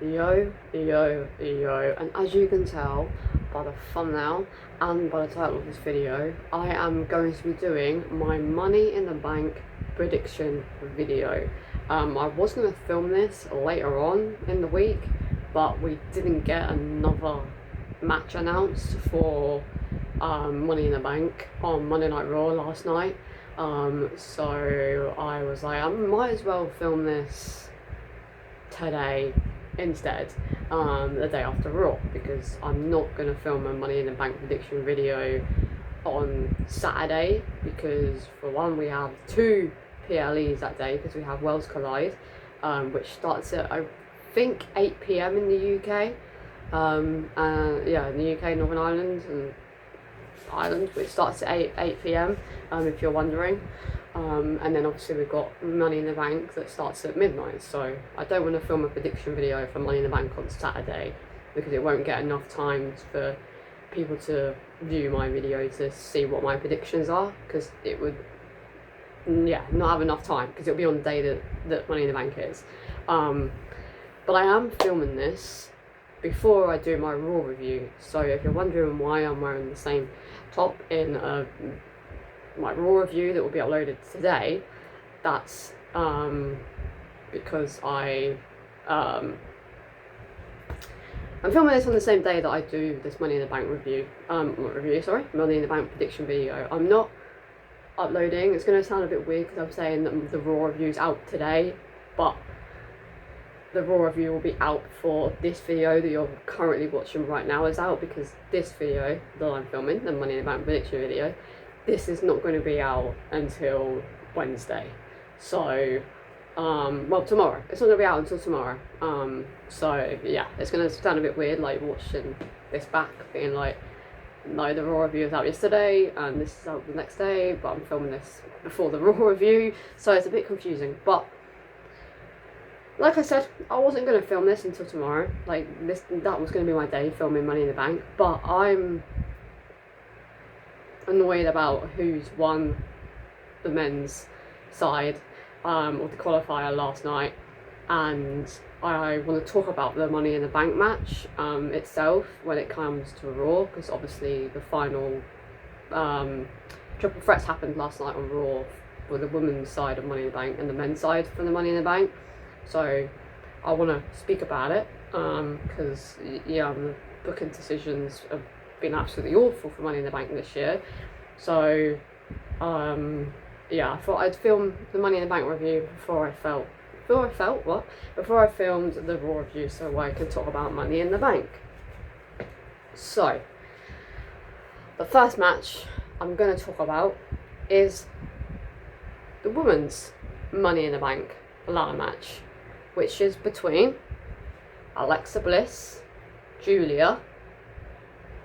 Yo, and as you can tell by the thumbnail and by the title of this video, I am going to be doing my Money in the Bank prediction video. I was going to film this later on in the week, but we didn't get another match announced for Money in the Bank on Monday Night Raw last night. So I was like, I might as well film this today instead, the day after Raw, because I'm not going to film a Money in the Bank prediction video on Saturday, because for one we have two PLEs that day, because we have Worlds Collide, which starts at I think 8 PM in the UK, in the UK, Northern Ireland, which starts at 8 PM, if you're wondering. And then obviously we've got Money in the Bank that starts at midnight, so I don't want to film a prediction video for Money in the Bank on Saturday, because it won't get enough time for people to view my video to see what my predictions are, because it would not have enough time, because it'll be on the day that Money in the Bank is. But I am filming this before I do my Raw review, so if you're wondering why I'm wearing the same top in my Raw review that will be uploaded today, that's because I'm filming this on the same day that I do this Money in the Bank Money in the Bank prediction video. I'm not uploading, it's going to sound a bit weird because I'm saying that the Raw review's out today, but the Raw review will be out for this video that you're currently watching right now is out, because this video that I'm filming, the Money in the Bank prediction video, this is not going to be out until Wednesday. So, tomorrow. It's not going to be out until tomorrow. So yeah, it's going to sound a bit weird, like watching this back, being like, no, the Raw review was out yesterday and this is out the next day, but I'm filming this before the Raw review, so it's a bit confusing. But like I said, I wasn't going to film this until tomorrow. That was going to be my day, filming Money in the Bank, but I'm annoyed about who's won the men's side of the qualifier last night, and I want to talk about the Money in the Bank match itself when it comes to Raw, because obviously the final triple threats happened last night on Raw with the women's side of Money in the Bank and the men's side for the Money in the Bank. So I want to speak about it, because the booking decisions have been absolutely awful for Money in the Bank this year. So I thought I'd film the Money in the Bank review before I filmed the Raw review, so I can talk about Money in the Bank. So the first match I'm going to talk about is the women's Money in the Bank ladder match, which is between Alexa Bliss, Julia,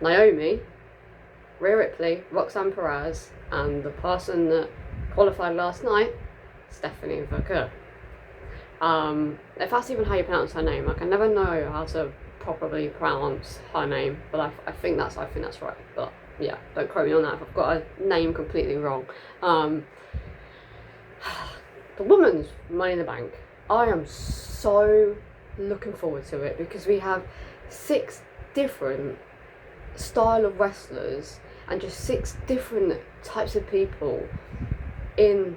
Naomi, Rhea Ripley, Roxanne Perez, and the person that qualified last night, Stephanie Verker. If that's even how you pronounce her name, I can never know how to properly pronounce her name, but I think that's right. But yeah, don't quote me on that if I've got a name completely wrong. The women's Money in the Bank, I am so looking forward to it, because we have 6 different style of wrestlers and just 6 different types of people in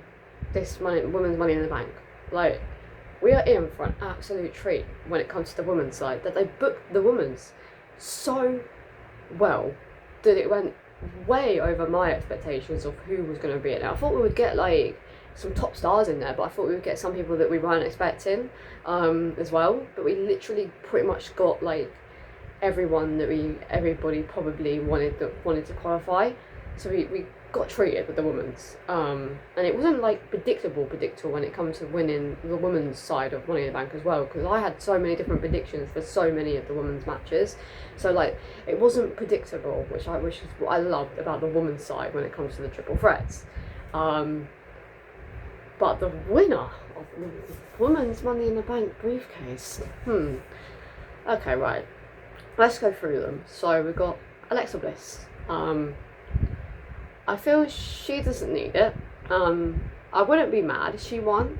this women's Money in the Bank. Like, we are in for an absolute treat when it comes to the women's side, that they booked the women's so well that it went way over my expectations of who was going to be in it. I thought we would get like some top stars in there, but I thought we would get some people that we weren't expecting as well. But we literally pretty much got like everyone that everybody probably wanted to qualify. So we got treated with the women's, and it wasn't like predictable when it comes to winning the women's side of Money in the Bank as well, because I had so many different predictions for so many of the women's matches. So like, it wasn't predictable, which is what I loved about the women's side when it comes to the triple threats. But the winner of the women's Money in the Bank briefcase, okay, right, let's go through them. So we've got Alexa Bliss. I feel she doesn't need it. I wouldn't be mad if she won,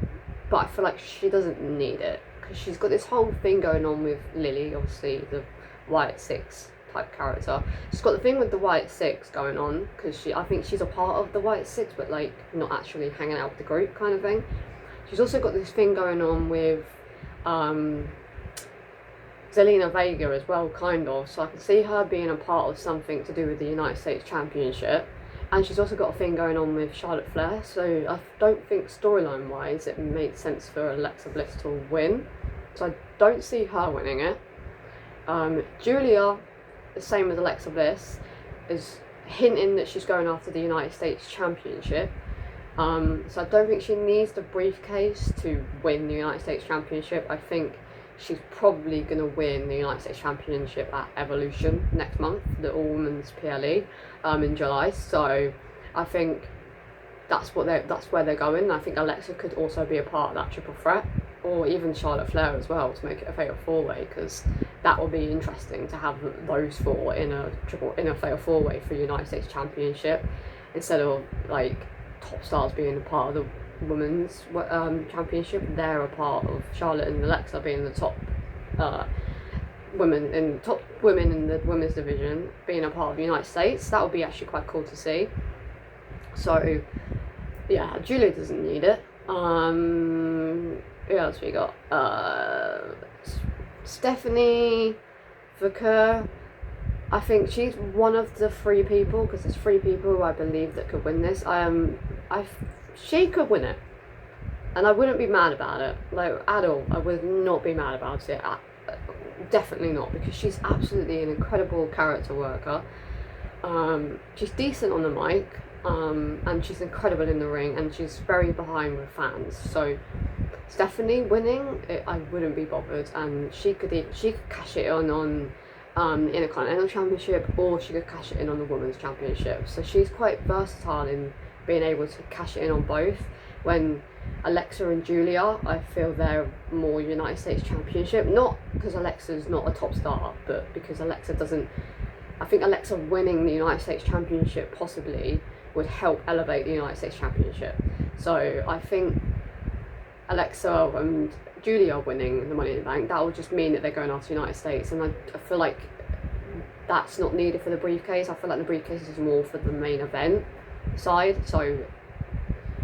but I feel like she doesn't need it, because she's got this whole thing going on with Lily, obviously the White Six type character. She's got the thing with the White Six going on because I think she's a part of the White Six, but like not actually hanging out with the group kind of thing. She's also got this thing going on with Zelina Vega as well, kind of. So I can see her being a part of something to do with the United States Championship. And she's also got a thing going on with Charlotte Flair. So I don't think storyline wise it makes sense for Alexa Bliss to win. So I don't see her winning it. Julia, the same as Alexa Bliss, is hinting that she's going after the United States Championship. So I don't think she needs the briefcase to win the United States Championship. I think she's probably going to win the United States Championship at Evolution next month, the All Women's PLE, in July. So I think that's where they're going. I think Alexa could also be a part of that triple threat, or even Charlotte Flair as well, to make it a fatal four-way, because that will be interesting to have those four in a fatal four-way for United States Championship, instead of like top stars being a part of the women's championship. They're a part of Charlotte and Alexa being the top women in the women's division, being a part of the United States. That would be actually quite cool to see. So yeah, Julia doesn't need it. Who else we got? Stephanie Vaquer. I think she's one of the three people, because there's three people who I believe that could win this. She could win it, and I wouldn't be mad about it, like at all. I would not be mad about it, definitely not, because she's absolutely an incredible character worker. She's decent on the mic, and she's incredible in the ring, and she's very behind with fans. So Stephanie winning, I wouldn't be bothered, and she could cash it in on Intercontinental Championship, or she could cash it in on the Women's Championship. So she's quite versatile in being able to cash it in on both. When Alexa and Julia, I feel they're more United States Championship, not because Alexa's not a top star, but because I think Alexa winning the United States Championship possibly would help elevate the United States Championship. So I think Alexa and Julia winning the Money in the Bank, that would just mean that they're going after the United States, and I feel like that's not needed for the briefcase. I feel like the briefcase is more for the main event side. So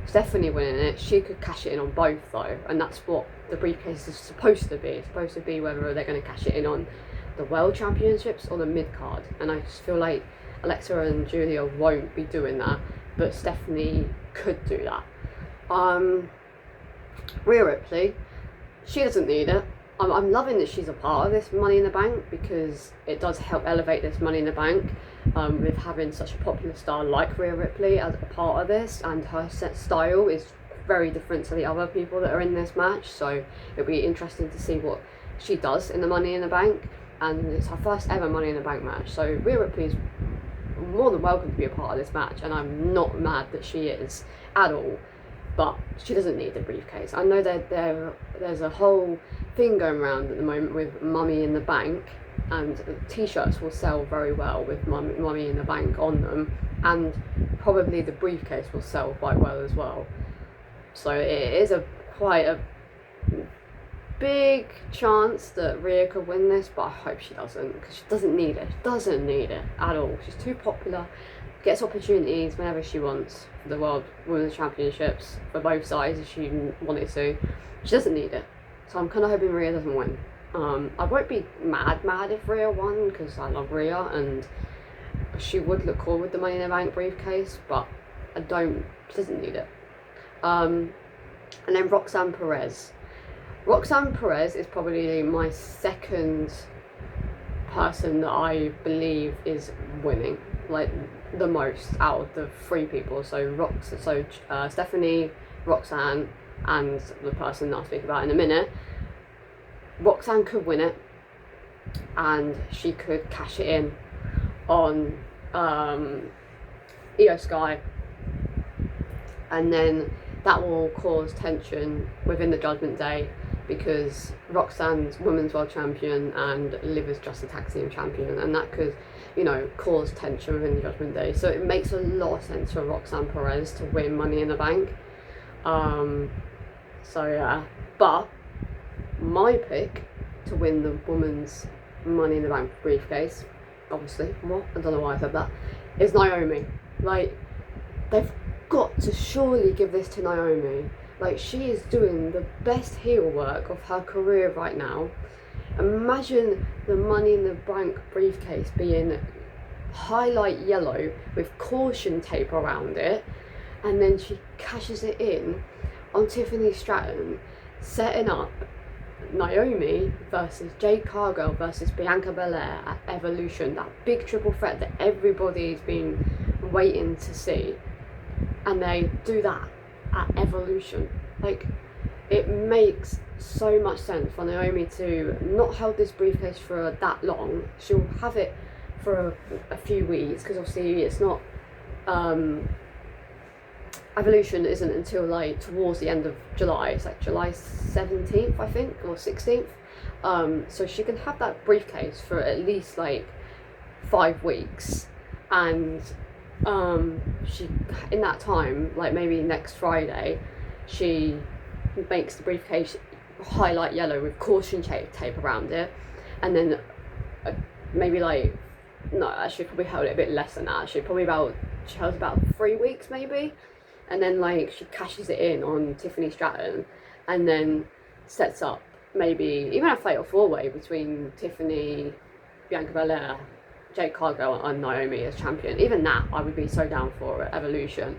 Stephanie winning it, she could cash it in on both though, and that's what the briefcase is supposed to be. It's supposed to be whether they're going to cash it in on the World Championships or the mid card, and I just feel like Alexa and Julia won't be doing that, but Stephanie could do that. Rhea Ripley, she doesn't need it. I'm loving that she's a part of this Money in the Bank, because it does help elevate this Money in the Bank, with having such a popular star like Rhea Ripley as a part of this, and her set style is very different to the other people that are in this match. So it'll be interesting to see what she does in the Money in the Bank, and it's her first ever Money in the Bank match. So Rhea Ripley's more than welcome to be a part of this match, and I'm not mad that she is at all. But she doesn't need the briefcase. I know that there's a whole thing going around at the moment with Mummy in the Bank, and t-shirts will sell very well with Mummy in the Bank on them, and probably the briefcase will sell quite well as well. So it is quite a big chance that Rhea could win this, but I hope she doesn't, because she doesn't need it at all. She's too popular, gets opportunities whenever she wants for the World Women's Championships for both sides if she wanted to. She doesn't need it, so I'm kind of hoping Rhea doesn't win. I won't be mad if Rhea won, because I love Rhea and she would look cool with the Money in the Bank briefcase, but she doesn't need it. And then Roxanne Perez. Roxanne Perez is probably my second person that I believe is winning, like the most out of the three people. So Stephanie, Roxanne, and the person that I'll speak about in a minute. Roxanne could win it, and she could cash it in on Io Sky, and then that will cause tension within the Judgment Day, because Roxanne's Women's World Champion and Liv is just a tag team champion, and that could, cause tension within the Judgment Day. So it makes a lot of sense for Roxanne Perez to win Money in the Bank. So yeah, but my pick to win the women's Money in the Bank briefcase, obviously, what? I don't know why I said that, is Naomi. Like, they've got to surely give this to Naomi. Like, she is doing the best heel work of her career right now. Imagine the Money in the Bank briefcase being highlight yellow with caution tape around it, and then she cashes it in on Tiffany Stratton, setting up Naomi versus Jade Cargill versus Bianca Belair at Evolution, that big triple threat that everybody's been waiting to see, and they do that at Evolution. Like, it makes so much sense for Naomi to not hold this briefcase for that long. She'll have it for a few weeks, because obviously it's not Evolution isn't until like towards the end of July. It's like July 17th, I think, or 16th. So she can have that briefcase for at least like 5 weeks, and she, in that time, like maybe next Friday, she makes the briefcase highlight yellow with caution tape around it, and then maybe like, no, actually probably held it a bit less than that. She held about 3 weeks maybe, and then like she cashes it in on Tiffany Stratton, and then sets up maybe even a fatal 4-way between Tiffany, Bianca Belair, Jade Cargill and Naomi as champion. Even that I would be so down for at Evolution.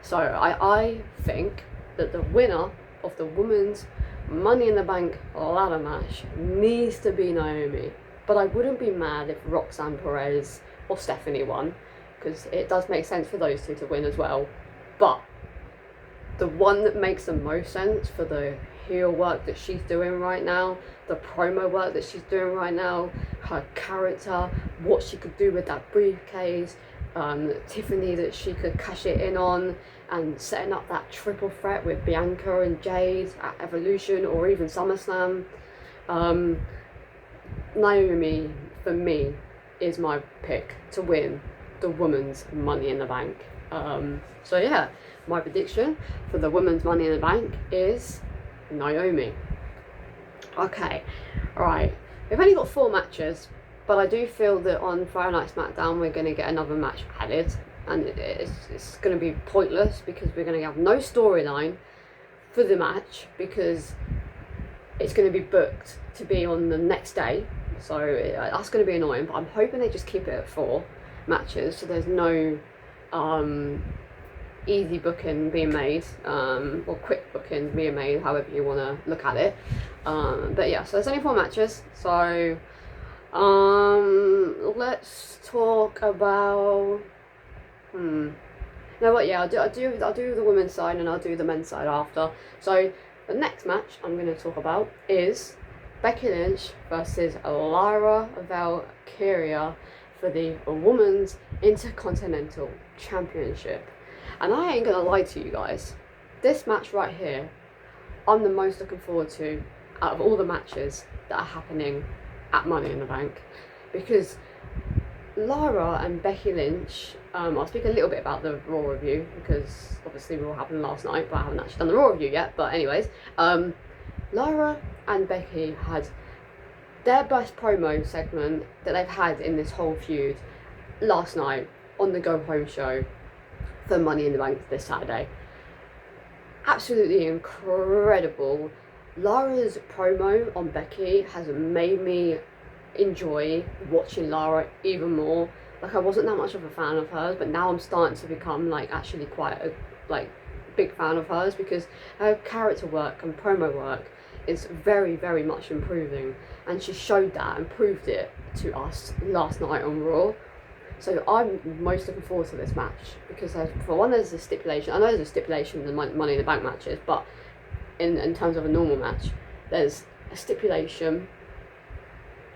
So I think that the winner of the women's Money in the Bank ladder match needs to be Naomi. But I wouldn't be mad if Roxanne Perez or Stephanie won, because it does make sense for those two to win as well. But the one that makes the most sense for the heel work that she's doing right now, the promo work that she's doing right now, her character, what she could do with that briefcase, Tiffany that she could cash it in on, and setting up that triple threat with Bianca and Jade at Evolution or even SummerSlam. Naomi, for me, is my pick to win the women's Money in the Bank. So yeah, my prediction for the women's Money in the Bank is Naomi. Okay, alright, we've only got 4 matches, but I do feel that on Friday Night SmackDown we're going to get another match added, and it's going to be pointless because we're going to have no storyline for the match, because it's going to be booked to be on the next day. So that's going to be annoying, but I'm hoping they just keep it at 4 matches, so there's no easy booking being made, or quick booking being made, however you want to look at it. But yeah, so there's only 4 matches, so let's talk about you know what, yeah, I'll do the women's side and I'll do the men's side after. So the next match I'm going to talk about is Becky Lynch versus Lyra Valkyria for the Women's Intercontinental Championship. And I ain't gonna lie to you guys, this match right here, I'm the most looking forward to out of all the matches that are happening at Money in the Bank, because Lyra and Becky Lynch, I'll speak a little bit about the Raw review, because obviously Raw happened last night, but I haven't actually done the Raw review yet. But anyways, Lyra and Becky had their best promo segment that they've had in this whole feud last night on the Go Home show for Money in the Bank this Saturday. Absolutely incredible. Lyra's promo on Becky has made me enjoy watching Lyra even more. Like, I wasn't that much of a fan of hers, but now I'm starting to become like actually quite a big fan of hers, because her character work and promo work is very, very much improving, and she showed that and proved it to us last night on Raw. So I'm most looking forward to this match, because for one, there's a stipulation. I know there's a stipulation in the Money in the Bank matches, but in terms of a normal match, there's a stipulation,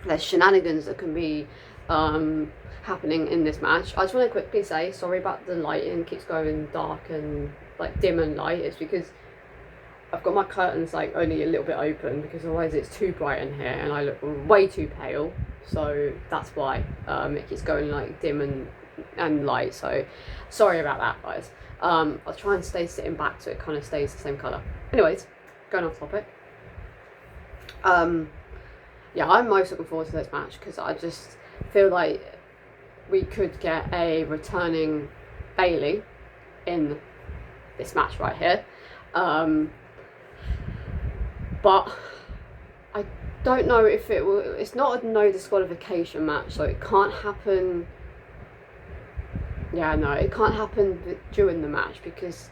there's shenanigans that can be happening in this match. I just want to quickly say, sorry about the lighting, keeps going dark and like dim and light. It's because I've got my curtains like only a little bit open, because otherwise it's too bright in here and I look way too pale. So that's why it keeps going like dim and light. So sorry about that, guys. I'll try and stay sitting back so it kind of stays the same colour. Anyways, going off topic. Yeah, I'm most looking forward to this match because I just feel like we could get a returning Bailey in this match right here. But I don't know if it will. It's not a no disqualification match, so it can't happen. Yeah, no, it can't happen during the match because,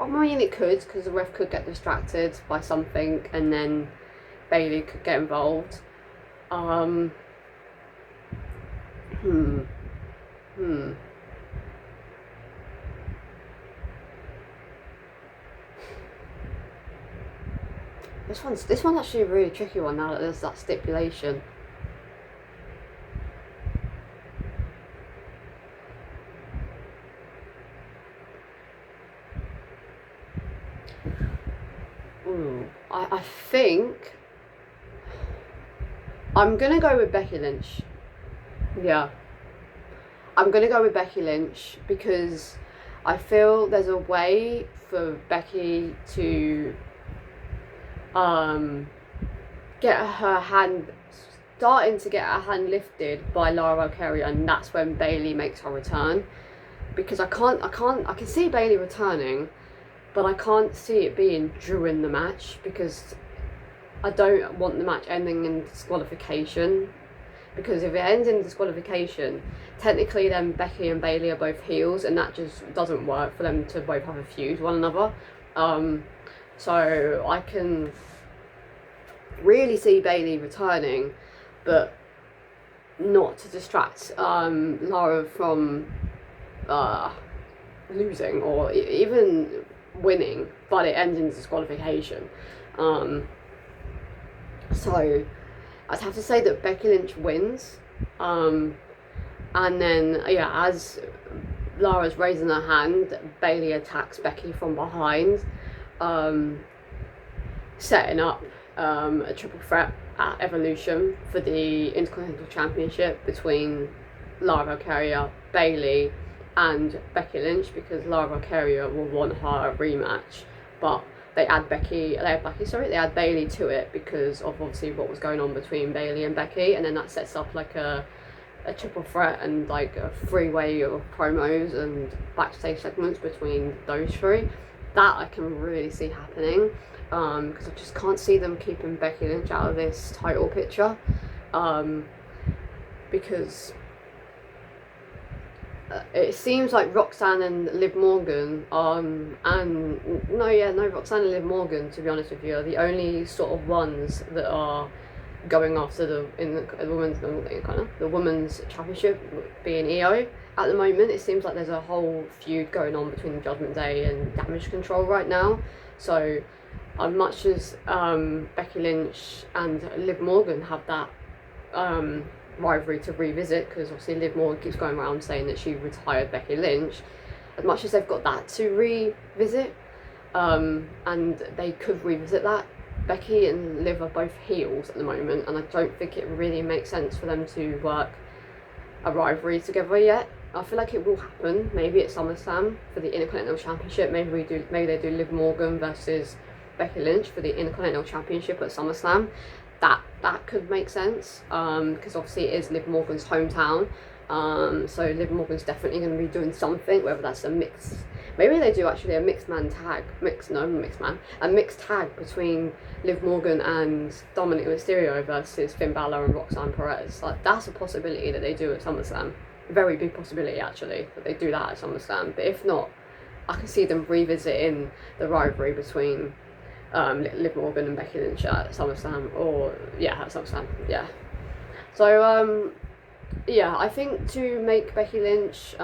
I mean, it could, because the ref could get distracted by something and then Bailey could get involved. This one's actually a really tricky one now that there's that stipulation. I think I'm gonna go with Becky Lynch. Yeah, I'm gonna go with Becky Lynch because I feel there's a way for Becky to get her hand, starting to get her hand lifted by Lara Valkyria, and that's when Bailey makes her return. Because I can see Bailey returning, but I can't see it being during the match because I don't want the match ending in disqualification. Because if it ends in disqualification, technically then Becky and Bailey are both heels, and that just doesn't work for them to both have a feud with one another. So I can really see Bailey returning, but not to distract Lara from losing or even winning, but it ends in disqualification. So I'd have to say that Becky Lynch wins, and then as Lara's raising her hand, Bailey attacks Becky from behind, setting up a triple threat at Evolution for the Intercontinental Championship between Lara Valkyria, Bailey and Becky Lynch, because Lara Valkyria will want her rematch, but they add Bailey to it because of obviously what was going on between Bailey and Becky, and then that sets up like a triple threat and like a three-way of promos and backstage segments between those three. That I can really see happening, because I just can't see them keeping Becky Lynch out of this title picture, because it seems like Roxanne and Liv Morgan, Roxanne and Liv Morgan, to be honest with you, are the only sort of ones that are going after the women's championship, being EO. At the moment, it seems like there's a whole feud going on between Judgment Day and Damage Control right now. So, as much as Becky Lynch and Liv Morgan have that rivalry to revisit, because obviously Liv Morgan keeps going around saying that she retired Becky Lynch, as much as they've got that to revisit, and they could revisit that, Becky and Liv are both heels at the moment, and I don't think it really makes sense for them to work a rivalry together yet. I feel like it will happen, maybe at SummerSlam for the Intercontinental Championship. Maybe they do Liv Morgan versus Becky Lynch for the Intercontinental Championship at SummerSlam. That could make sense, because obviously it is Liv Morgan's hometown. So Liv Morgan's definitely going to be doing something, whether that's a mix. Maybe they do actually a mixed tag between Liv Morgan and Dominic Mysterio versus Finn Balor and Roxanne Perez. Like, that's a possibility that they do at SummerSlam. A very big possibility actually that they do that at SummerSlam. But if not, I can see them revisiting the rivalry between Liv Morgan and Becky Lynch at SummerSlam, at SummerSlam. So I think to make Becky Lynch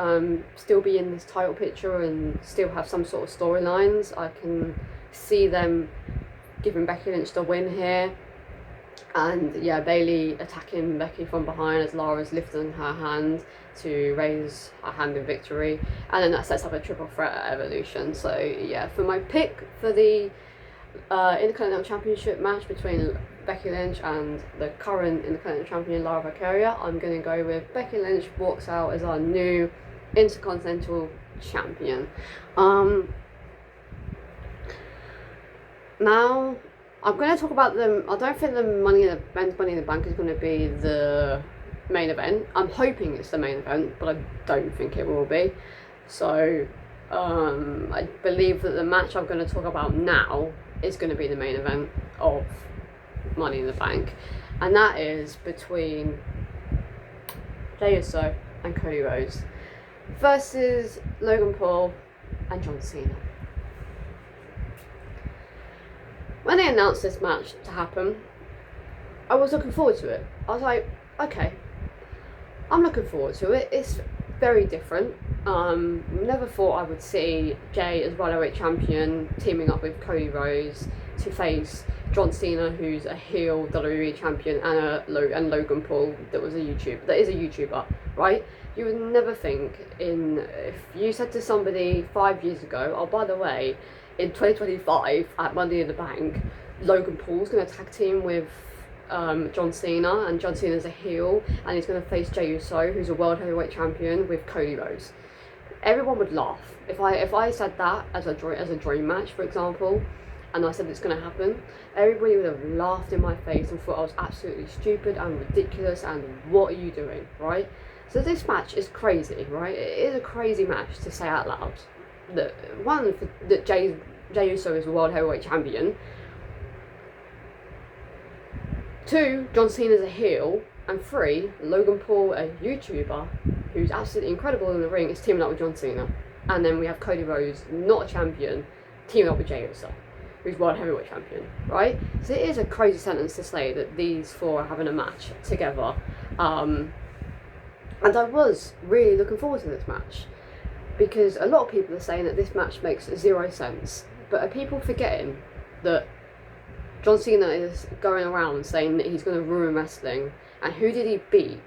still be in this title picture and still have some sort of storylines, I can see them giving Becky Lynch the win here, and Bailey attacking Becky from behind as Lara's lifting her hand to raise her hand in victory, and then that sets up a triple threat at Evolution. So for my pick for the Intercontinental Championship match between Becky Lynch and the current Intercontinental Champion Lara Valkyria, I'm going to go with Becky Lynch walks out as our new Intercontinental Champion. Now I'm going to talk about them. I don't think the men's Money in the Bank is going to be the main event. I'm hoping it's the main event, but I don't think it will be. So I believe that the match I'm going to talk about now is going to be the main event of Money in the Bank, and that is between Jey Uso and Cody Rhodes versus Logan Paul and John Cena. When they announced this match to happen, I was looking forward to it. I was like, okay, I'm looking forward to it. It's very different. Never thought I would see Jey as welterweight champion teaming up with Cody Rhodes to face John Cena, who's a heel WWE champion, and Logan Paul, that is a YouTuber, right? You would never think if you said to somebody 5 years ago, oh, by the way, in 2025 at Money in the Bank, Logan Paul's going to tag team with John Cena, and John Cena's a heel, and he's going to face Jey Uso, who's a world heavyweight champion, with Cody Rhodes. Everyone would laugh if I said that as a dream match, for example, and I said it's going to happen. Everybody would have laughed in my face and thought I was absolutely stupid and ridiculous, and what are you doing, right? So this match is crazy, right? It is a crazy match to say out loud. That Jey Uso is a world heavyweight champion. 2, John Cena's a heel. And 3, Logan Paul, a YouTuber who's absolutely incredible in the ring, is teaming up with John Cena. And then we have Cody Rhodes, not a champion, teaming up with Jey Uso, who's world heavyweight champion, right? So it is a crazy sentence to say that these 4 are having a match together. And I was really looking forward to this match, because a lot of people are saying that this match makes 0 sense. But are people forgetting that John Cena is going around saying that he's going to ruin wrestling? And who did he beat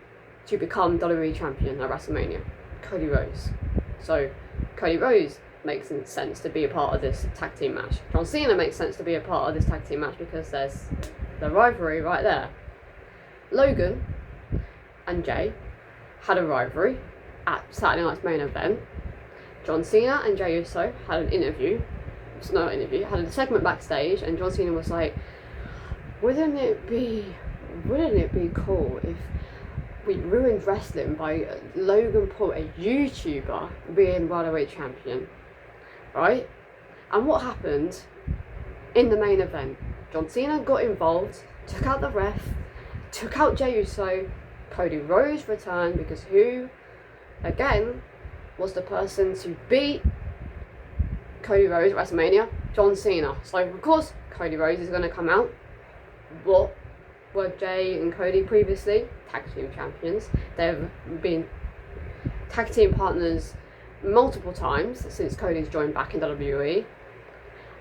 to become WWE champion at WrestleMania? Cody Rhodes. So Cody Rhodes makes sense to be a part of this tag team match. John Cena makes sense to be a part of this tag team match because there's the rivalry right there. Logan and Jey had a rivalry at Saturday night's main event. John Cena and Jey Uso had an interview. It's not an interview. Had a segment backstage, and John Cena was like, "Wouldn't it be cool if we ruined wrestling by Logan Paul, a YouTuber, being worldwide champion?" Right? And what happened in the main event? John Cena got involved, took out the ref, took out Jey Uso. Cody Rhodes returned because who, again, was the person to beat Cody Rhodes at WrestleMania? John Cena. So of course Cody Rhodes is going to come out. What were Jey and Cody previously? Tag team champions. They've been tag team partners multiple times since Cody's joined back in WWE.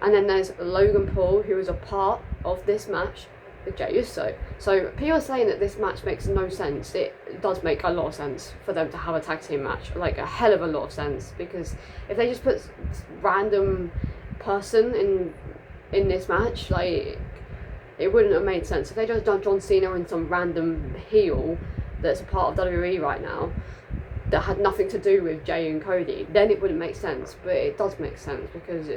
And then there's Logan Paul, who was a part of this match with Jey Uso. So people are saying that this match makes no sense. It does make a lot of sense for them to have a tag team match, like a hell of a lot of sense, because if they just put random person in this match, like, it wouldn't have made sense. If they just done John Cena and some random heel that's a part of WWE right now that had nothing to do with Jey and Cody, then it wouldn't make sense. But it does make sense because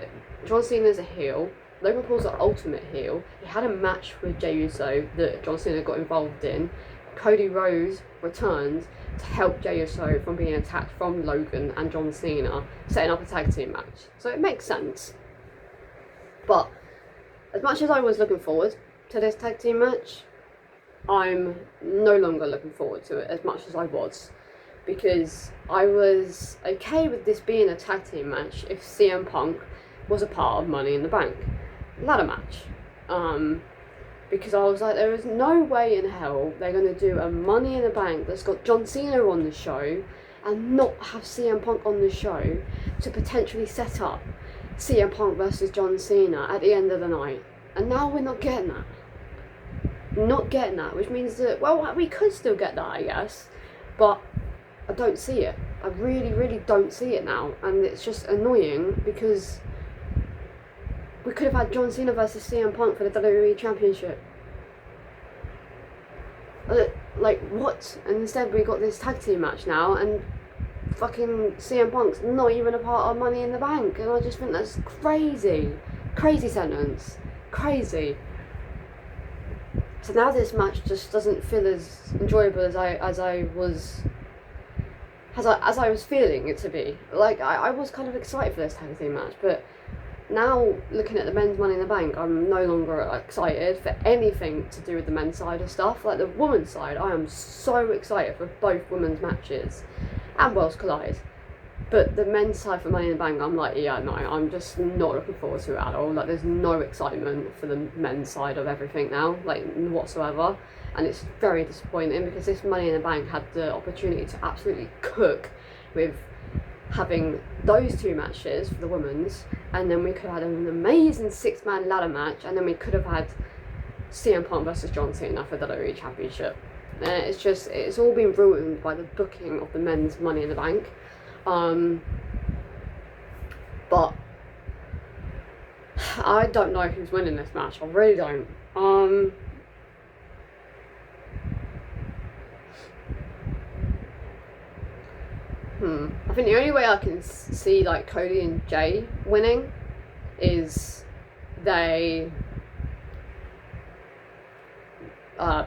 John Cena's a heel. Logan Paul's an ultimate heel. He had a match with Jey Uso that John Cena got involved in. Cody Rhodes returned to help Jey Uso from being attacked from Logan and John Cena, setting up a tag team match. So it makes sense. But as much as I was looking forward to this tag team match, I'm no longer looking forward to it as much as I was, because I was okay with this being a tag team match if CM Punk was a part of Money in the Bank ladder match, because I was like, there is no way in hell they're going to do a Money in the Bank that's got John Cena on the show and not have CM Punk on the show to potentially set up CM Punk versus John Cena at the end of the night. And now we're not getting that, which means that, well, we could still get that, I guess, but I don't see it. I really, really don't see it now, and it's just annoying because we could have had John Cena versus CM Punk for the WWE Championship. Like, what? And instead we got this tag team match now, and fucking CM Punk's not even a part of Money in the Bank, and I just think that's crazy. Crazy sentence. Crazy. So now this match just doesn't feel as enjoyable as I was feeling it to be. Like, I was kind of excited for this tag team match, but now looking at the men's Money in the Bank, I'm no longer excited for anything to do with the men's side of stuff. Like the women's side, I am so excited for both women's matches and Worlds Collide. But the men's side for Money in the Bank, I'm like, yeah, no, I'm just not looking forward to it at all. Like, there's no excitement for the men's side of everything now, like, whatsoever. And it's very disappointing because this Money in the Bank had the opportunity to absolutely cook with having those two matches for the women's, and then we could have had an amazing 6-man ladder match, and then we could have had CM Punk versus John Cena for the WWE Championship. It's all been ruined by the booking of the men's Money in the Bank. But I don't know who's winning this match. I really don't. I think the only way I can see like Cody and Jay winning is they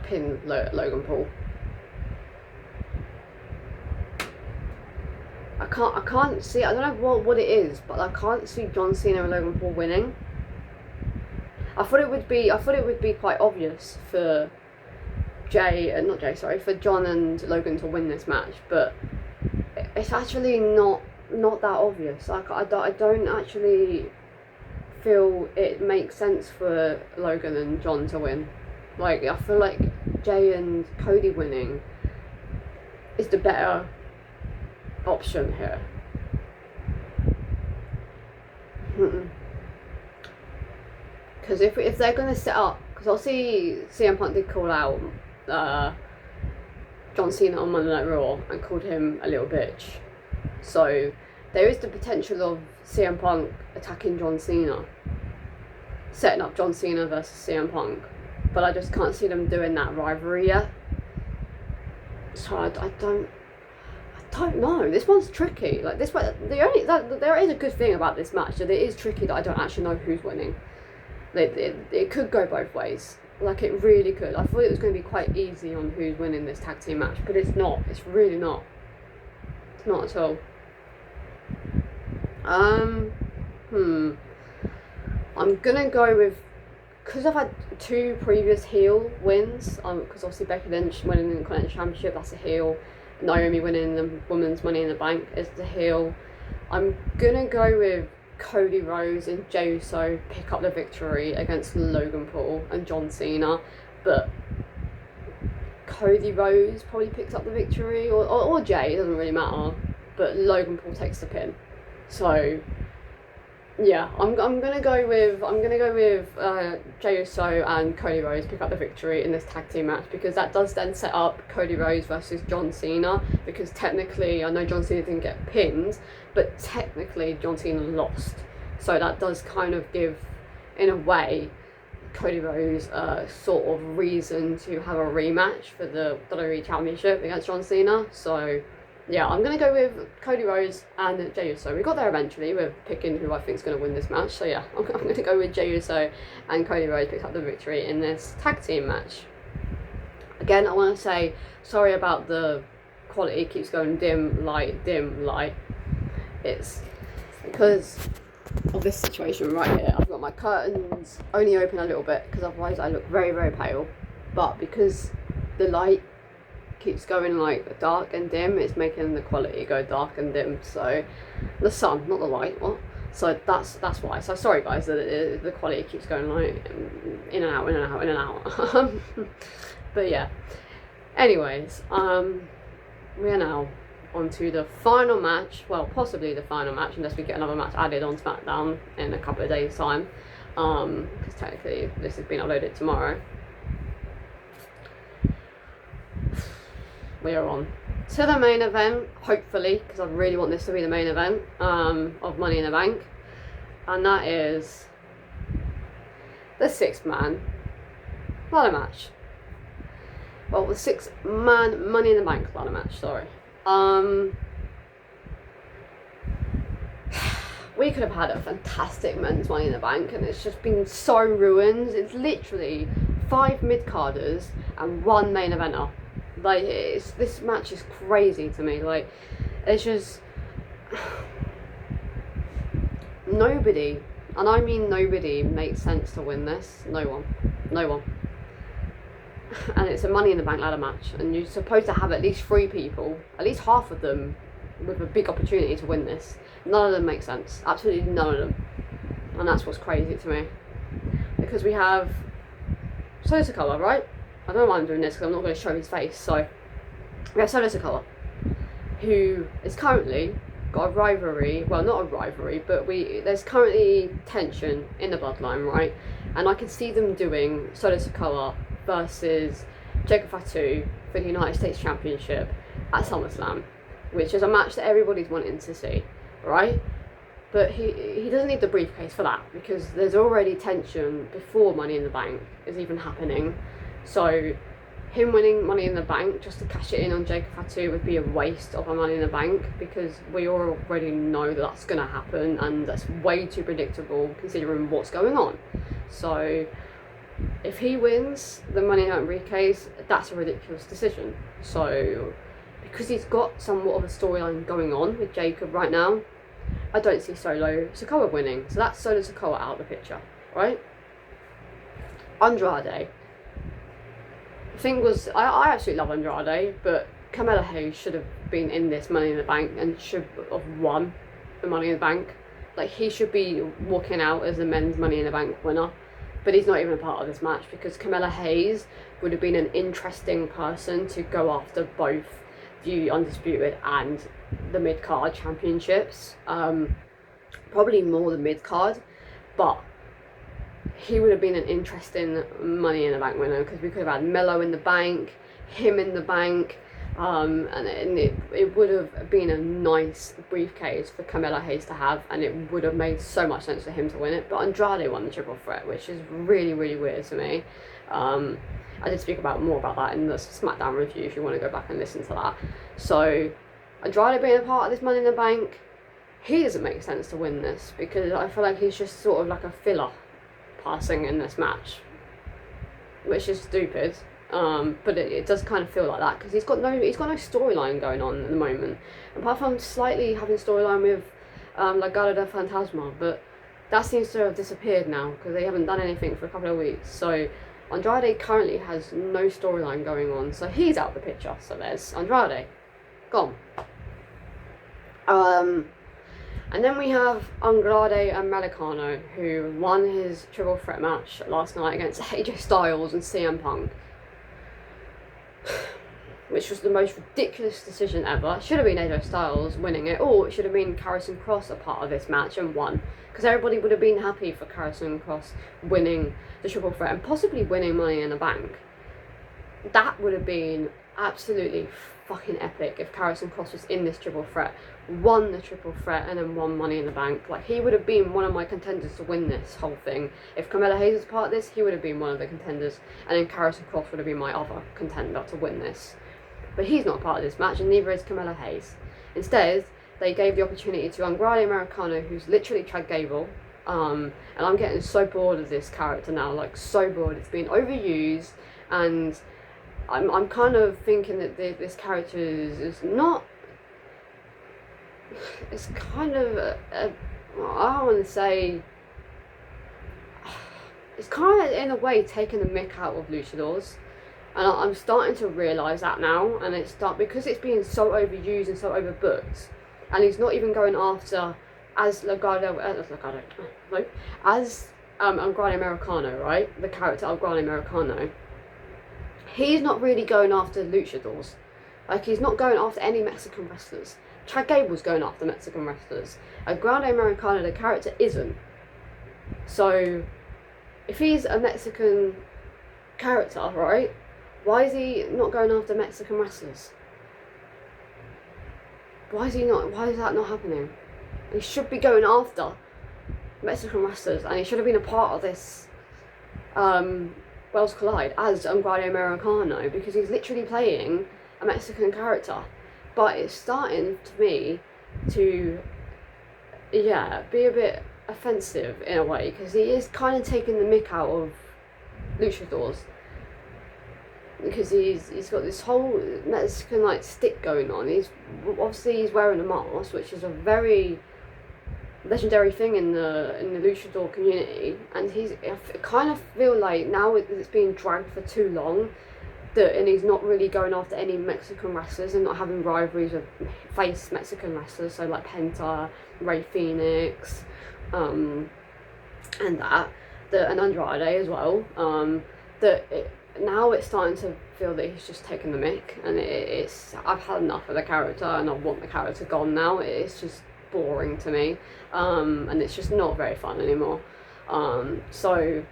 pin Logan Paul. I can't see. I don't know what it is, but I can't see John Cena and Logan Paul winning. I thought it would be quite obvious for for John and Logan to win this match, but it's actually not that obvious. Like I don't actually feel it makes sense for Logan and John to win. Like I feel like Jay and Cody winning is the better option here. Because if they're going to set up, because I'll see CM Punk did call out John Cena on Monday Night Raw and called him a little bitch, so there is the potential of CM Punk attacking John Cena, setting up John Cena versus CM Punk, but I just can't see them doing that rivalry yet. So I don't know. This one's tricky. Like this one, there is a good thing about this match, that it is tricky that I don't actually know who's winning. It could go both ways. Like it really could. I thought it was going to be quite easy on who's winning this tag team match, but it's not. It's really not. It's not at all. I'm gonna go with, because I've had 2 previous heel wins. Because obviously Becky Lynch winning the Intercontinental Championship, that's a heel. Naomi winning the women's Money in the Bank is the heel. I'm gonna go with Cody Rhodes and Jey Uso pick up the victory against Logan Paul and John Cena, but Cody Rhodes probably picks up the victory, or Jay, it doesn't really matter, but Logan Paul takes the pin. So yeah, I'm gonna go with Jey Uso and Cody Rhodes pick up the victory in this tag team match, because that does then set up Cody Rhodes versus John Cena, because technically I know John Cena didn't get pinned, but technically John Cena lost, so that does kind of give, in a way, Cody Rhodes sort of reason to have a rematch for the WWE Championship against John Cena. So yeah, I'm going to go with Cody Rhodes and Jey Uso. We got there eventually with picking who I think is going to win this match. So yeah, I'm going to go with Jey Uso and Cody Rhodes picks up the victory in this tag team match. Again, I want to say sorry about the quality. It keeps going dim, light, dim, light. It's because of this situation right here. I've got my curtains only open a little bit because otherwise I look very, very pale. But because the light keeps going like dark and dim, it's making the quality go dark and dim. So the sun, not the light, what? So that's why. So sorry guys that the quality keeps going like in and out, in and out, in and out. But yeah, anyways, we are now on to the final match, well possibly the final match unless we get another match added on SmackDown in a couple of days time, because technically this has been uploaded tomorrow. We are on to the main event, hopefully, because I really want this to be the main event of Money in the Bank, and that is the 6-man ladder match. Well, the 6-man Money in the Bank ladder match, sorry. We could have had a fantastic men's Money in the Bank, and it's just been so ruined. It's literally 5 mid-carders and 1 main eventer. Like, this match is crazy to me. Like, it's just nobody, and I mean nobody, makes sense to win this. No one. And it's a Money in the Bank ladder match, and you're supposed to have at least 3 people, at least half of them, with a big opportunity to win this. None of them make sense. Absolutely none of them. And that's what's crazy to me. Because we have Solo Sikoa, right? I don't know why I'm doing this because I'm not going to show his face. So we have Solo Sikoa, who is currently got a rivalry. Well, not a rivalry, but there's currently tension in the bloodline, right? And I can see them doing Solo Sikoa versus Jacob Fatu for the United States Championship at SummerSlam, which is a match that everybody's wanting to see, right? But he doesn't need the briefcase for that, because there's already tension before Money in the Bank is even happening. So him winning Money in the Bank just to cash it in on Jacob Fatu would be a waste of a Money in the Bank, because we already know that that's going to happen, and that's way too predictable considering what's going on. So if he wins the Money in the Bank briefcase, that's a ridiculous decision. So because he's got somewhat of a storyline going on with Jacob right now, I don't see Solo Sikoa winning. So that's Solo Sikoa out of the picture, right? Andrade. The thing was, I absolutely love Andrade, but Carmelo Hayes should have been in this Money in the Bank and should have won the Money in the Bank. Like, he should be walking out as the men's Money in the Bank winner. But he's not even a part of this match, because Carmelo Hayes would have been an interesting person to go after both the Undisputed and the mid-card championships. Probably more the mid-card, but he would have been an interesting Money in the Bank winner, because we could have had Melo in the bank, him in the bank, and it would have been a nice briefcase for Carmelo Hayes to have, and it would have made so much sense for him to win it. But Andrade won the triple threat, which is really, really weird to me. I did speak more about that in the SmackDown review if you want to go back and listen to that. So Andrade being a part of this Money in the Bank, he doesn't make sense to win this, because I feel like he's just sort of like a filler passing in this match, which is stupid. But it does kind of feel like that, because he's got no storyline going on at the moment, apart from slightly having storyline with Legado del Fantasma, but that seems to have disappeared now because they haven't done anything for a couple of weeks. So Andrade currently has no storyline going on, so he's out of the picture. So there's Andrade gone. And then we have Andrade and Melicano, who won his triple threat match last night against AJ Styles and CM Punk, which was the most ridiculous decision ever. It should have been AJ Styles winning it, or it should have been Karrion Kross a part of this match and won, because everybody would have been happy for Karrion Kross winning the triple threat and possibly winning Money in the Bank. That would have been absolutely fucking epic if Karrion Kross was in this triple threat, won the triple threat, and then won Money in the Bank. Like, he would have been one of my contenders to win this whole thing. If Carmelo Hayes was part of this, he would have been one of the contenders, and then Karrion Kross would have been my other contender to win this. But he's not part of this match, and neither is Carmelo Hayes. Instead, they gave the opportunity to Andrade Americano, who's literally Chad Gable, and I'm getting so bored of this character now, like so bored. It's been overused, and I'm kind of thinking that this character is not. It's kind of I don't want to say. It's kind of in a way taking the mick out of luchadors, and I'm starting to realise that now. And because it's being so overused and so overbooked, and he's not even going after as Andrade Americano, right? The character Andrade Americano. He's not really going after luchadors. Like, he's not going after any Mexican wrestlers. Chad Gable's going after Mexican wrestlers. Andrade Americano, the character, isn't. So, if he's a Mexican character, right, why is he not going after Mexican wrestlers? Why is that not happening? He should be going after Mexican wrestlers, and he should have been a part of this Worlds Collide as Andrade Americano, because he's literally playing a Mexican character. But it's starting to me to, be a bit offensive in a way, because he is kind of taking the mick out of luchadors. because he's got this whole Mexican like stick going on. He's wearing a mask, which is a very legendary thing in the luchador community, and I kind of feel like now it's being dragged for too long, and he's not really going after any Mexican wrestlers and not having rivalries with face Mexican wrestlers, so like Penta, Rey Fenix, and Andrade as well. Now it's starting to feel that he's just taking the mick, and I've had enough of the character, and I want the character gone now. It's just boring to me, and it's just not very fun anymore. So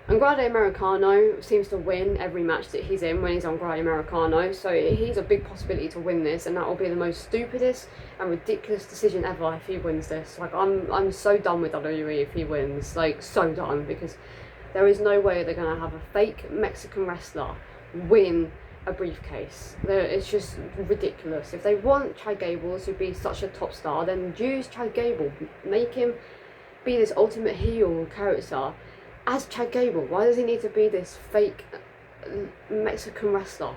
Andrade Americano seems to win every match that he's in when he's Andrade Americano, so he's a big possibility to win this, and that will be the most stupidest and ridiculous decision ever if he wins this. Like, I'm so done with WWE if he wins, like, so done, because there is no way they're going to have a fake Mexican wrestler win a briefcase. It's just ridiculous. If they want Chad Gable to be such a top star, then use Chad Gable, make him be this ultimate heel character as Chad Gable. Why does he need to be this fake Mexican wrestler?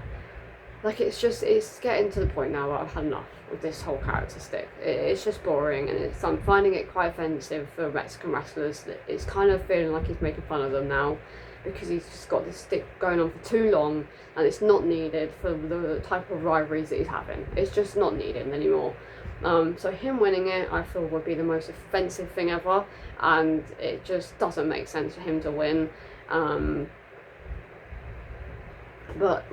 Like, it's getting to the point now where I've had enough of this whole character stick. It's just boring, and I'm finding it quite offensive for Mexican wrestlers. It's kind of feeling like he's making fun of them now, because he's just got this stick going on for too long, and it's not needed for the type of rivalries that he's having. It's just not needed anymore. So him winning it, I feel, would be the most offensive thing ever, and it just doesn't make sense for him to win. But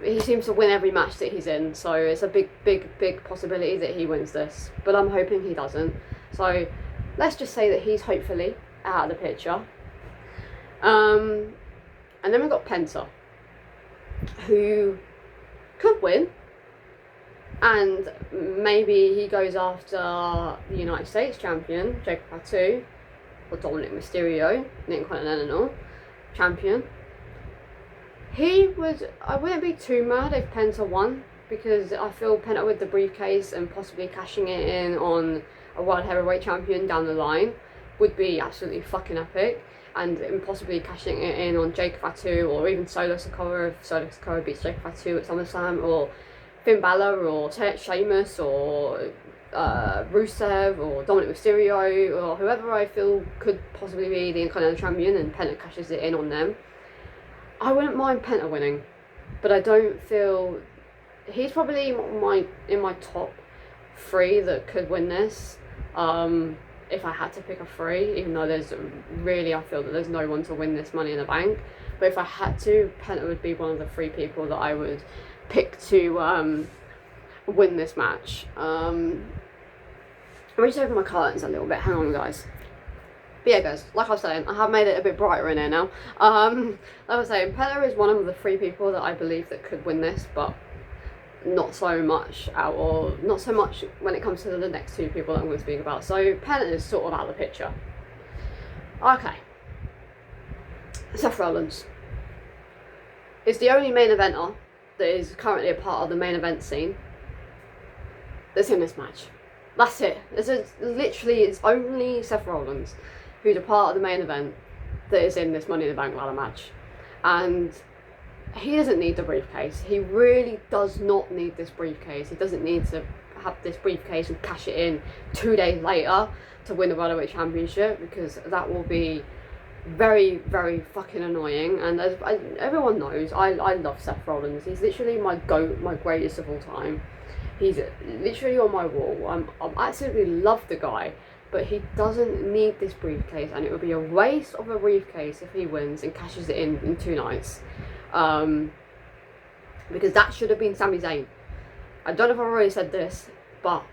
he seems to win every match that he's in, so it's a big possibility that he wins this. But I'm hoping he doesn't. So let's just say that he's hopefully out of the picture. And then we've got Penta, who could win, and maybe he goes after the United States champion, Jacob Fatu, or Dominic Mysterio, the Intercontinental champion. I wouldn't be too mad if Penta won, because I feel Penta with the briefcase and possibly cashing it in on a World Heavyweight Champion down the line would be absolutely fucking epic, and possibly cashing it in on Jacob Fatu, or even Solo Sikoa if Solo Sikoa beats Jacob Fatu at SummerSlam, or Finn Balor, or Sheamus, or Rusev, or Dominic Mysterio, or whoever I feel could possibly be the Intercontinental Champion, and Penta cashes it in on them. I wouldn't mind Penta winning, but I don't feel he's probably in my top 3 that could win this. If I had to pick a 3, even though I feel that there's no one to win this Money in the Bank. But if I had to, Penta would be one of the 3 people that I would pick to win this match. Let me just open my curtains a little bit. Hang on, guys. But yeah, guys, like I was saying, I have made it a bit brighter in here now. Like I was saying, Penta is one of the 3 people that I believe that could win this, but not so much when it comes to the next 2 people that I'm going to speak about. So Penta is sort of out of the picture. Okay. Seth Rollins is the only main eventer that is currently a part of the main event scene that's in this match. That's it. It's only Seth Rollins who's a part of the main event that is in this Money in the Bank ladder match. And he doesn't need the briefcase. He really does not need this briefcase. He doesn't need to have this briefcase and cash it in 2 days later to win the World Heavyweight Championship, because that will be very, very fucking annoying. And as everyone knows, I love Seth Rollins. He's literally my GOAT, my greatest of all time. He's literally on my wall. I absolutely love the guy, but he doesn't need this briefcase, and it would be a waste of a briefcase if he wins and cashes it in 2 nights. Because that should have been Sami Zayn. I don't know if I've already said this, but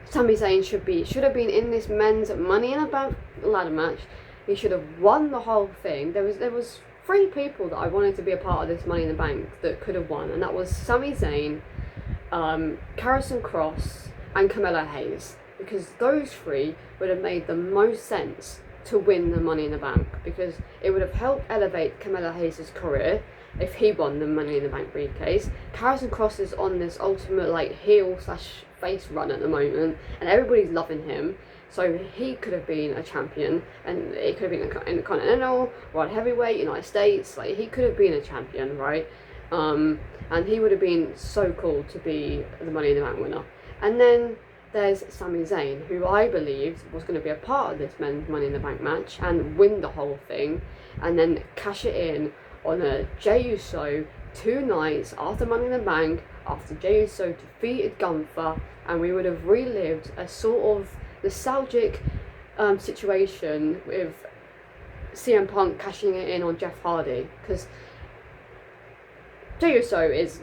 Sami Zayn should have been in this men's Money in the Bank ladder match. He should have won the whole thing. There was 3 people that I wanted to be a part of this Money in the Bank that could have won, and that was Sami Zayn, Karrion Kross, and Carmelo Hayes, because those 3 would have made the most sense to win the Money in the Bank, because it would have helped elevate Carmelo Hayes' career if he won the Money in the Bank briefcase. Karrion Kross is on this ultimate heel/face run at the moment, and everybody's loving him, so he could have been a champion, and it could have been in the Continental, World Heavyweight, United States. Like, he could have been a champion, right? And he would have been so cool to be the Money in the Bank winner. And then there's Sami Zayn, who I believed was going to be a part of this men's Money in the Bank match and win the whole thing, and then cash it in on a Jey Uso 2 nights after Money in the Bank, after Jey Uso defeated Gunther, and we would have relived a sort of nostalgic situation with CM Punk cashing it in on Jeff Hardy, because Jey Uso is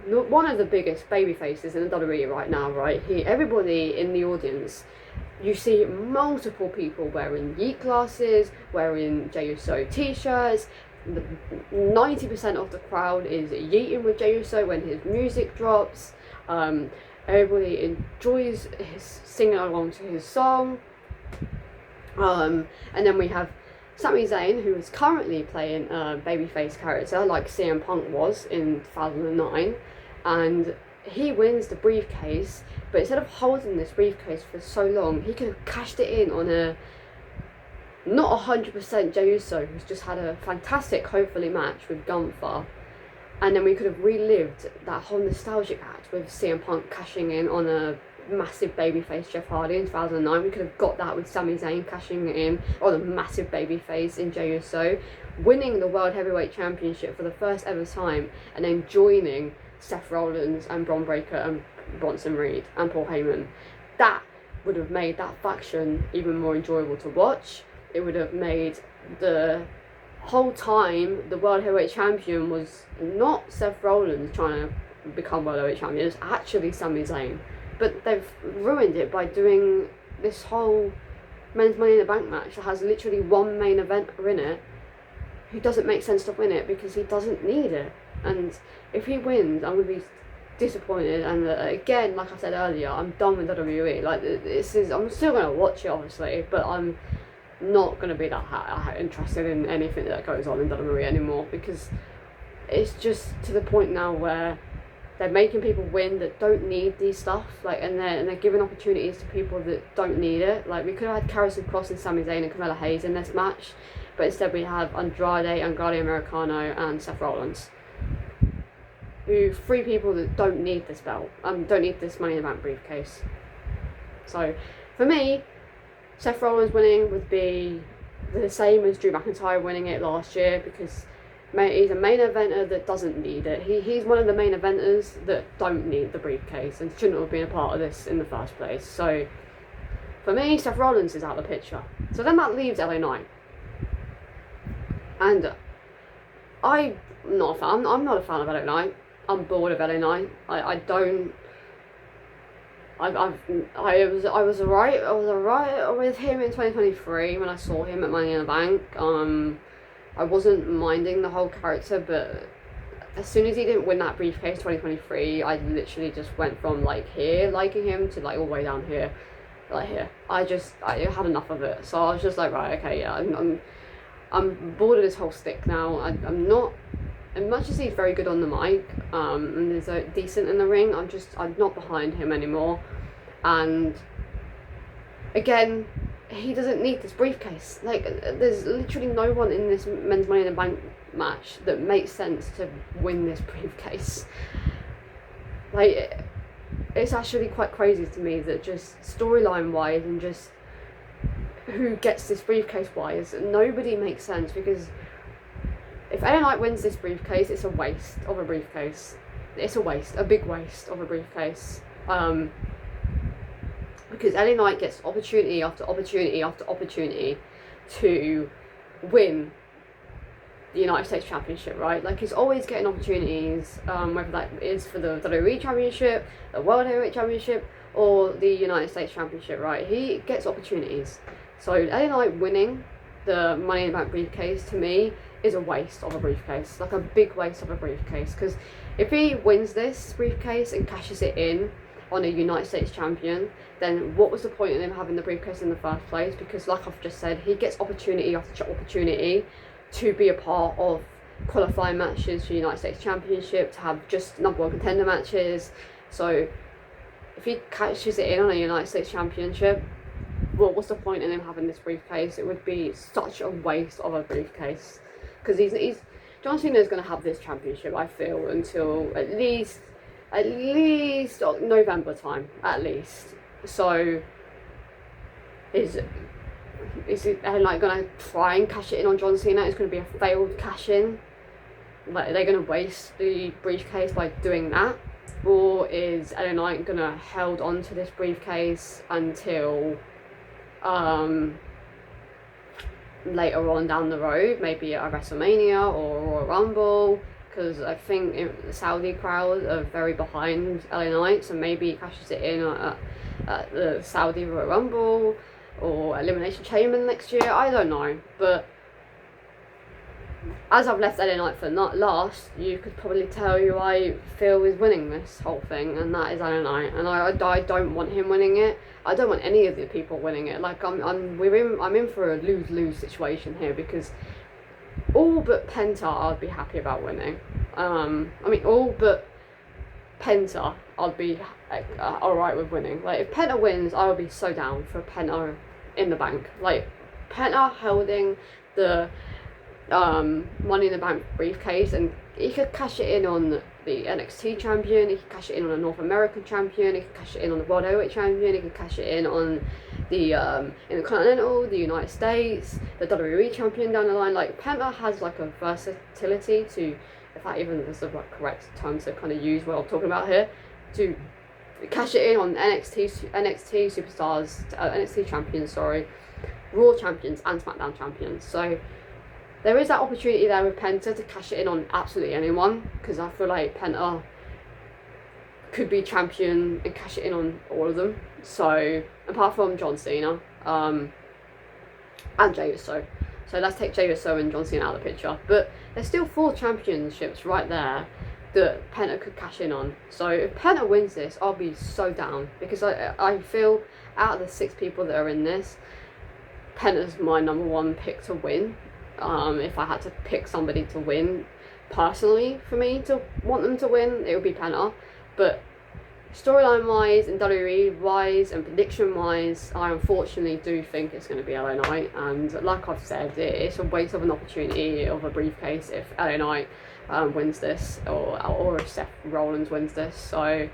one of the biggest baby faces in the WWE right now, right? Everybody in the audience, you see multiple people wearing Yeet glasses, wearing Jey Uso t-shirts. 90% of the crowd is yeeting with Jey Uso when his music drops. Everybody enjoys his singing along to his song. And then we have Sami Zayn, who is currently playing a babyface character like CM Punk was in 2009, and he wins the briefcase, but instead of holding this briefcase for so long, he could have cashed it in on a not 100% Jey Uso, who's just had a fantastic, hopefully, match with Gunther, and then we could have relived that whole nostalgic act with CM Punk cashing in on a massive babyface Jeff Hardy in 2009. We could have got that with Sami Zayn cashing in on a massive babyface in Jey Uso, winning the World Heavyweight Championship for the first ever time, and then joining Seth Rollins and Bron Breakker and Bronson Reed and Paul Heyman. That would have made that faction even more enjoyable to watch. It would have made the whole time the World Heavyweight Champion was not Seth Rollins trying to become World Heavyweight Champion, it was actually Sami Zayn. But they've ruined it by doing this whole men's Money in the Bank match that has literally one main eventer in it who doesn't make sense to win it because he doesn't need it. And if he wins, I'm going to be disappointed. And again, like I said earlier, I'm done with WWE. Like, I'm still going to watch it, obviously, but I'm not going to be that interested in anything that goes on in WWE anymore, because it's just to the point now where they're making people win that don't need these stuff, like, and they're giving opportunities to people that don't need it. Like, we could have had Karrion Kross and Sami Zayn and Carmella Hayes in this match, but instead we have Andrade Americano and Seth Rollins, who 3 people that don't need this belt, don't need this Money in the Bank briefcase. So for me, Seth Rollins winning would be the same as Drew McIntyre winning it last year, because he's a main eventer that doesn't need it. He's one of the main eventers that don't need the briefcase and shouldn't have been a part of this in the first place. So for me, Seth Rollins is out of the picture. So then that leaves LA Knight. And I'm not a fan of LA Knight. I'm bored of LA Knight. I was alright with him in 2023 when I saw him at Money in the Bank. I wasn't minding the whole character, but as soon as he didn't win that briefcase 2023, I literally just went from like here liking him to like all the way down here, like here. I had enough of it, so I was just like, right, okay, yeah, I'm bored of this whole stick now. I'm not, as much as he's very good on the mic, and is decent in the ring, I'm not behind him anymore. And again, he doesn't need this briefcase. Like, there's literally no one in this men's Money in the Bank match that makes sense to win this briefcase. Like, it's actually quite crazy to me that just storyline wise and just who gets this briefcase wise, nobody makes sense, because if LA Knight wins this briefcase, it's a waste of a briefcase. It's a big waste of a briefcase. Because LA Knight gets opportunity after opportunity after opportunity to win the United States Championship, right? Like, he's always getting opportunities, whether that is for the WWE Championship, the World Heavyweight Championship, or the United States Championship, right? He gets opportunities. So LA Knight winning the Money in the Bank briefcase, to me, is a waste of a briefcase. Like, a big waste of a briefcase. Because if he wins this briefcase and cashes it in on a United States champion, then what was the point in him having the briefcase in the first place? Because like I've just said, he gets opportunity after opportunity to be a part of qualifying matches for the United States Championship, to have just number 1 contender matches. So if he cashes it in on a United States Championship, what was the point in him having this briefcase? It would be such a waste of a briefcase, because he's John Cena is going to have this championship, I feel, until at least November time, at least. So is it like going to try and cash it in on John Cena? It's going to be a failed cash in. Like, are they going to waste the briefcase by doing that? Or is LA Knight going to hold on to this briefcase until later on down the road, maybe at a WrestleMania or a Royal Rumble? Because I think the Saudi crowd are very behind LA Knight, so maybe he cashes it in at the Saudi Royal Rumble or Elimination Chamber next year. I don't know, but as I've left LA Knight for not last, you could probably tell who I feel is winning this whole thing, and that is LA Knight. And I don't want him winning it. I don't want any of the people winning it. Like I'm in for a lose-lose situation here, because all but Penta I'd be happy about winning. I mean, all but Penta I'd be alright with winning. Like, if Penta wins, I would be so down for Penta in the bank. Like, Penta holding the Money in the Bank briefcase, and he could cash it in on the NXT champion, he could cash it in on a North American champion, he could cash it in on the World Heavyweight champion, he could cash it in on the Intercontinental, the United States, the WWE champion down the line. Like, Penta has like a versatility to, if that even is the correct term to kind of use what I'm talking about here, to cash it in on NXT superstars, NXT champions, sorry, Raw champions and SmackDown champions. So there is that opportunity there with Penta to cash it in on absolutely anyone, because I feel like Penta could be champion and cash it in on all of them. So, apart from John Cena and Jey Uso. So let's take Jey Uso and John Cena out of the picture. But there's still 4 championships right there that Penta could cash in on. So if Penta wins this, I'll be so down, because I feel out of the 6 people that are in this, Penta's my number 1 pick to win. If I had to pick somebody to win personally, for me to want them to win, it would be Penta. But storyline wise and WWE wise and prediction wise, I unfortunately do think it's going to be LA Knight. And like I've said, it's a waste of an opportunity of a briefcase if LA Knight wins this, or if Seth Rollins wins this. So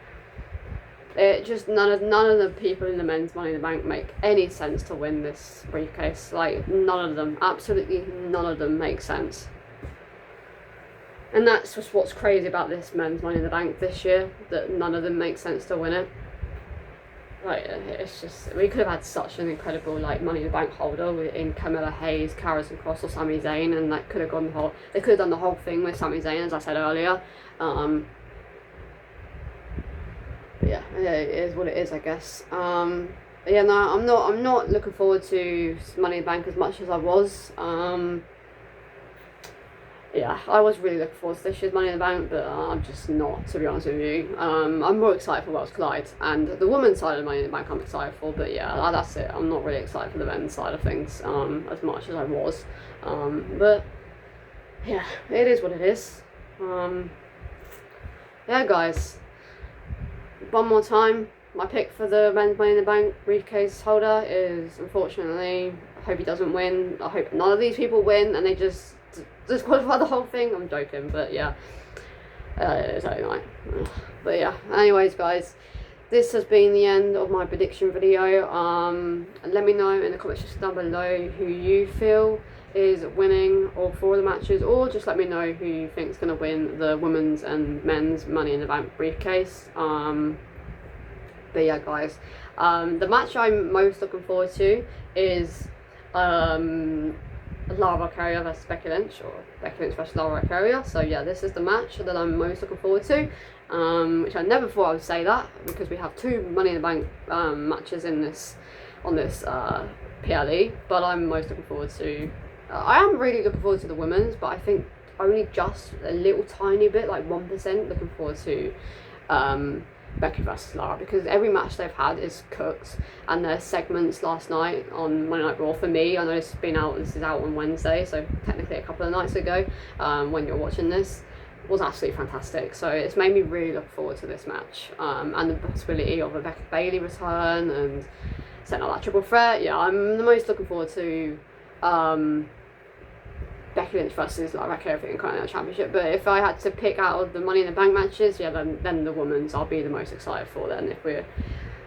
it just, none of the people in the men's Money in the Bank make any sense to win this briefcase. Like, none of them, absolutely none of them make sense. And that's just what's crazy about this men's Money in the Bank this year, that none of them make sense to win it. Like, it's just, we could have had such an incredible, like, Money in the Bank holder in Carmella Hayes, Karrion Kross or Sami Zayn, and that could have gone they could have done the whole thing with Sami Zayn, as I said earlier. Yeah, it is what it is, I guess. Yeah, no, I'm not looking forward to Money in the Bank as much as I was. Yeah, I was really looking forward to this year's Money in the Bank, but I'm just not, to be honest with you. I'm more excited for Welsh Collide, and the women's side of Money in the Bank I'm excited for, but yeah, that's it. I'm not really excited for the men's side of things as much as I was. But yeah, it is what it is. Yeah, guys. One more time, my pick for the men's Money in the Bank briefcase holder is, unfortunately, I hope he doesn't win. I hope none of these people win and they just disqualify the whole thing. I'm joking, but yeah, it's LA Knight. But yeah, anyways, guys, this has been the end of my prediction video. Let me know in the comment section down below who you feel is winning all 4 of the matches, or just let me know who you think is going to win the women's and men's Money in the Bank briefcase. But yeah, guys, the match I'm most looking forward to is Lara Valkyria versus Becky Lynch, or Becky Lynch versus Lara Valkyria. So yeah, this is the match that I'm most looking forward to, which I never thought I would say that, because we have 2 Money in the Bank matches on this PLE, but I'm most looking forward to, I am really looking forward to the women's, but I think only just a little tiny bit, like 1%, looking forward to Becky versus Lara, because every match they've had is cooked, and their segments last night on Monday Night Raw, for me, I know this is out on Wednesday, so technically a couple of nights ago, when you're watching this, was absolutely fantastic. So it's made me really look forward to this match, and the possibility of a Becky Bayley return and setting up that triple threat. Yeah, I'm the most looking forward to Becky Lynch versus Lara Carey for the Intercontinental Championship. But if I had to pick out of the Money in the Bank matches, yeah, then the women's I'll be the most excited for. Then if we're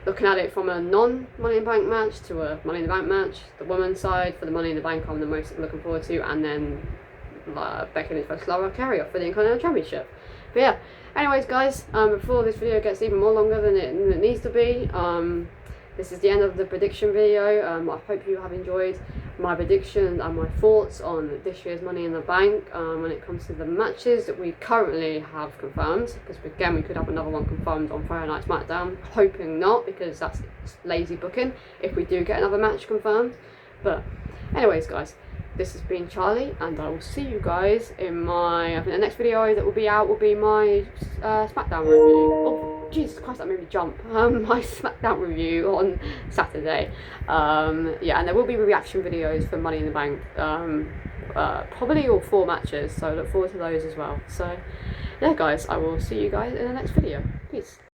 looking at it from a non-Money in the Bank match to a Money in the Bank match, the women's side for the Money in the Bank I'm the most looking forward to, and then Becky Lynch versus Lara Carey for the Intercontinental Championship. But yeah, anyways guys, before this video gets even more longer than it needs to be, this is the end of the prediction video. I hope you have enjoyed my prediction and my thoughts on this year's Money in the Bank when it comes to the matches that we currently have confirmed, because again we could have another one confirmed on Friday Night SmackDown, hoping not, because that's lazy booking if we do get another match confirmed. But anyways guys, this has been Charlie, and I will see you guys in I think the next video that will be out will be my SmackDown review. Oh, Jesus Christ, that made me jump. My SmackDown review on Saturday. Yeah, and there will be reaction videos for Money in the Bank. Probably all 4 matches, so look forward to those as well. So, yeah guys, I will see you guys in the next video. Peace.